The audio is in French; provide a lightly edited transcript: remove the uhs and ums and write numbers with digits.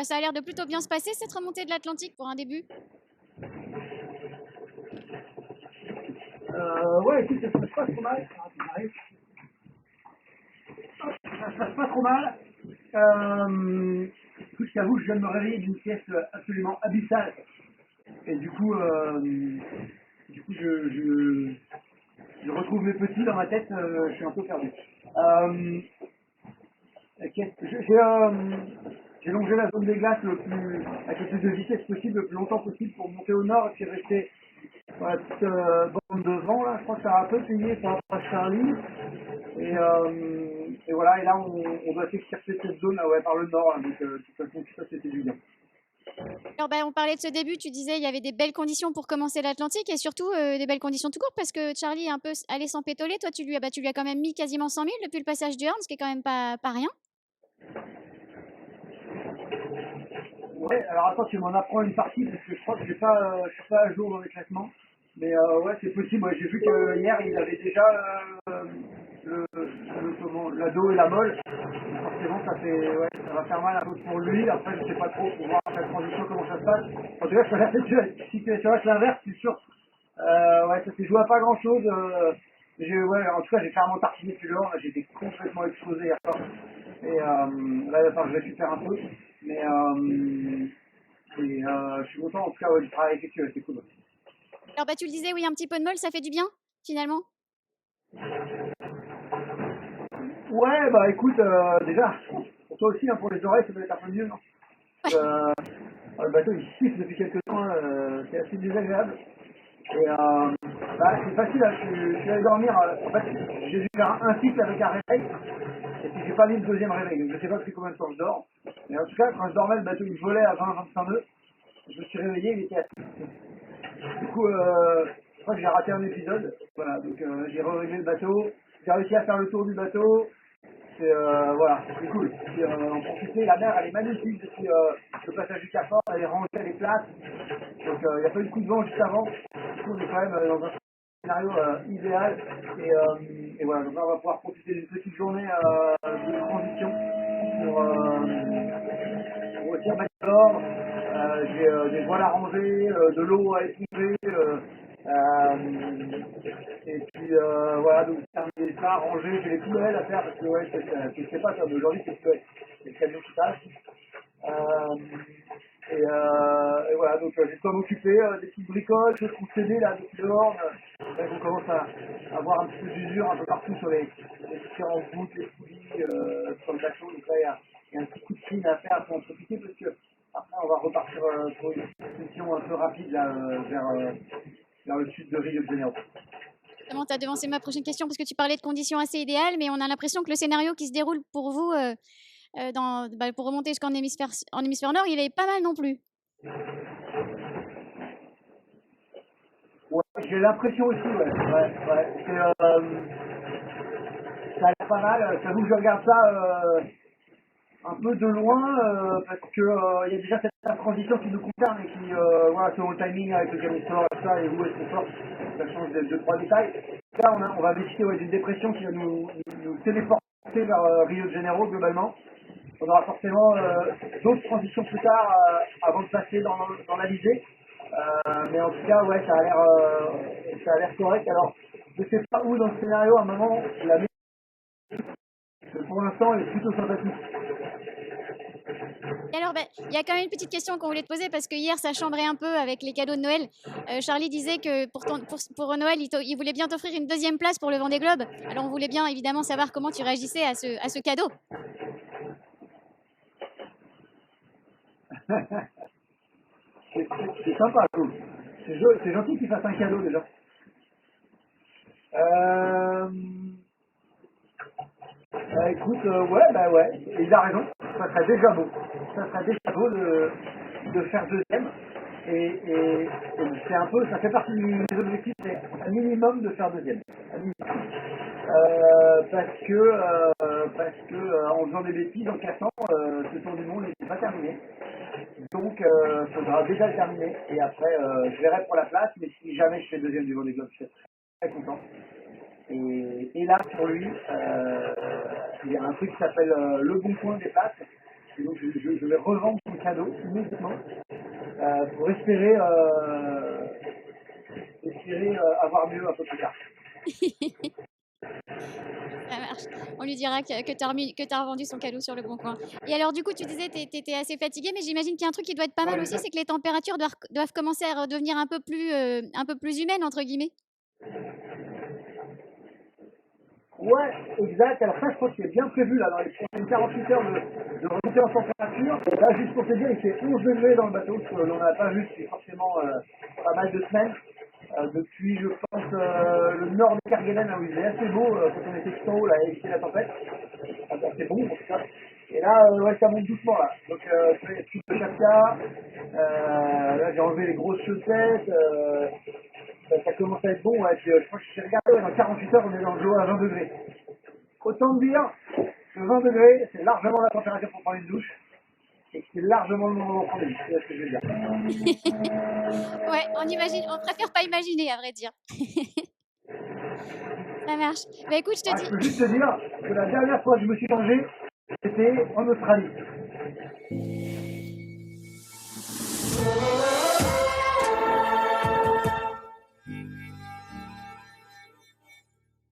Bah, ça a l'air de plutôt bien se passer cette remontée de l'Atlantique pour un début. Ouais, écoute, ça se passe pas trop mal. Ça se passe pas trop mal. Écoute, je t'avoue, je viens de me réveiller d'une pièce absolument abyssale. Et du coup, je retrouve mes petits dans ma tête. Je suis un peu perdu. Euh, j'ai longé la zone des glaces avec le plus de vitesse possible, le plus longtemps possible pour monter au nord et puis rester dans la petite bande de vent là. Je crois que ça a un peu payé par rapport à Charlie. Et voilà, et là on doit s'extirper de cette zone là, ouais, par le nord, là, donc de toute façon tout ça c'était du bien. Alors, bah, on parlait de ce début, tu disais il y avait des belles conditions pour commencer l'Atlantique et surtout des belles conditions tout court parce que Charlie est un peu allé s'empétoler. Toi, tu lui as quand même mis quasiment 100 000 depuis le passage du Horn, ce qui est quand même pas rien. Ouais, alors attends, tu m'en apprends une partie parce que je crois que je suis pas à jour dans les classements. Mais ouais, c'est possible. Ouais, j'ai vu que hier il avait déjà l'ado et la molle. Forcément, ouais, ça va faire mal un peu pour lui. Après, je sais pas trop pour voir la transition comment ça se passe. En tout cas, je préfère cette situation être l'inverse, c'est sûr. Ouais, ça s'est joué à pas grand chose. Ouais, en tout cas, j'ai clairement tartiné plus loin. J'étais complètement explosé hier soir. Et là, attends, je récupère un peu. Mais je suis content en tout cas ouais, du travail effectué, c'est cool. Alors, bah, tu le disais, oui, un petit peu de molle, ça fait du bien finalement. Ouais, bah écoute, déjà, pour toi aussi, hein, pour les oreilles, ça doit être un peu mieux, non? Le bateau il siffle depuis quelques temps, c'est assez désagréable. Et bah, c'est facile, hein, je suis allé dormir. En fait, j'ai dû faire un cycle avec un réveil, et puis j'ai pas mis le deuxième réveil. Donc je sais pas depuis combien de temps je dors. Mais en tout cas, quand je dormais, le bateau il volait à 20-25 nœuds. Je me suis réveillé, il était à 6. Du coup, je crois que j'ai raté un épisode. Voilà, donc j'ai réglé le bateau. J'ai réussi à faire le tour du bateau. Voilà, c'est cool. Puis, en profiter, la mer elle est magnifique depuis le passage du Cap Fort, elle est rangée, elle est plate. Donc il n'y a pas eu de coup de vent juste avant. Du coup, on est quand même dans un scénario idéal. Et voilà, donc là, on va pouvoir profiter d'une petite journée de transition pour aussi remettre l'ordre. J'ai des voiles à ranger, de l'eau à épurer. Et puis voilà, donc terminer ça, ranger, j'ai les poubelles à faire parce que ouais, je sais pas, mais aujourd'hui c'est le camion qui passe. Euh, et voilà, donc j'ai de quoi m'occuper, des petites bricoles, choses qu'on cédait là depuis dehors. Là, on commence à avoir un petit peu d'usure un peu partout sur les différentes voûtes, les poulies, sur le bateau. Donc là, il y a un petit coup de clean à faire pour en profiter parce que après on va repartir pour une session un peu rapide là, vers le sud de Rio de Janeiro. Justement, tu as devancé ma prochaine question parce que tu parlais de conditions assez idéales, mais on a l'impression que le scénario qui se déroule pour vous pour remonter en hémisphère nord, il est pas mal non plus. Ouais, j'ai l'impression aussi, ouais. Ça a l'air pas mal. J'avoue que je regarde ça un peu de loin parce que il y a déjà cette transition qui nous concerne et qui, voilà, selon le timing avec le camion sort et ça, et où est-ce qu'on sort, ça change de 2-3 détails. Là, on va bénéficier d'une dépression qui va nous téléporter vers Rio de Janeiro globalement. On aura forcément d'autres transitions plus tard avant de passer dans l'Alizé. Mais en tout cas, ouais, ça a l'air correct. Alors, je sais pas où dans le scénario, à un moment, la mais pour l'instant, elle est plutôt sympathique. Et alors, il y a quand même une petite question qu'on voulait te poser parce que hier, ça chambrait un peu avec les cadeaux de Noël. Charlie disait que pour Noël, il voulait bien t'offrir une deuxième place pour le Vendée Globe. Alors, on voulait bien évidemment savoir comment tu réagissais à ce cadeau. C'est sympa, cool. C'est gentil qu'il fasse un cadeau déjà. Euh, écoute, ouais, bah ouais, il a raison. Ça serait déjà beau. Ça serait déjà beau de faire deuxième. Et c'est un peu, ça fait partie des objectifs, c'est un minimum de faire deuxième. Un minimum. Parce que en faisant des bêtises en 4 ans, ce tour du monde n'était pas terminé. Donc il faudra déjà le terminer. Et après, je verrai pour la place, mais si jamais je fais deuxième du Vendée Globe, je serai très content. Et là, pour lui, il y a un truc qui s'appelle le bon coin des places. Et donc je vais revendre son cadeau immédiatement pour espérer avoir mieux un peu plus tard. Ça marche. On lui dira que tu as revendu son cadeau sur le bon coin. Et alors, du coup, tu disais que tu étais assez fatigué, mais j'imagine qu'il y a un truc qui doit être pas mal Ouais, aussi, c'est que les températures doivent commencer à redevenir un peu plus humaines, entre guillemets. ouais, exact. Alors ça, je crois qu'il est bien prévu là, dans les prochaines 48 heures de remonter en température. Là, juste pour te dire, il fait 11 degrés dans le bateau, ce que l'on n'a pas vu depuis forcément pas mal de semaines. Depuis, je pense, le nord de Kerguelen, là où il faisait assez beau quand on était tout en haut, là, à éviter la tempête. C'est bon, en tout cas. Et là, ouais, ça monte doucement, là. Donc, je fais tout le chapka. Là, j'ai enlevé les grosses chaussettes. Ça commence à être bon, ouais. Puis, je crois que j'ai regardé, ouais, dans 48 heures, on est dans le lot à 20 degrés. Autant dire que 20 degrés, c'est largement la température pour prendre une douche. Et que c'est largement le moment d'en prendre une. C'est ce que je veux dire. Ouais, on préfère pas imaginer, à vrai dire. Ça marche. Bah écoute, je te Je dis. peux juste te dire que la dernière fois que je me suis changé, c'était en Australie.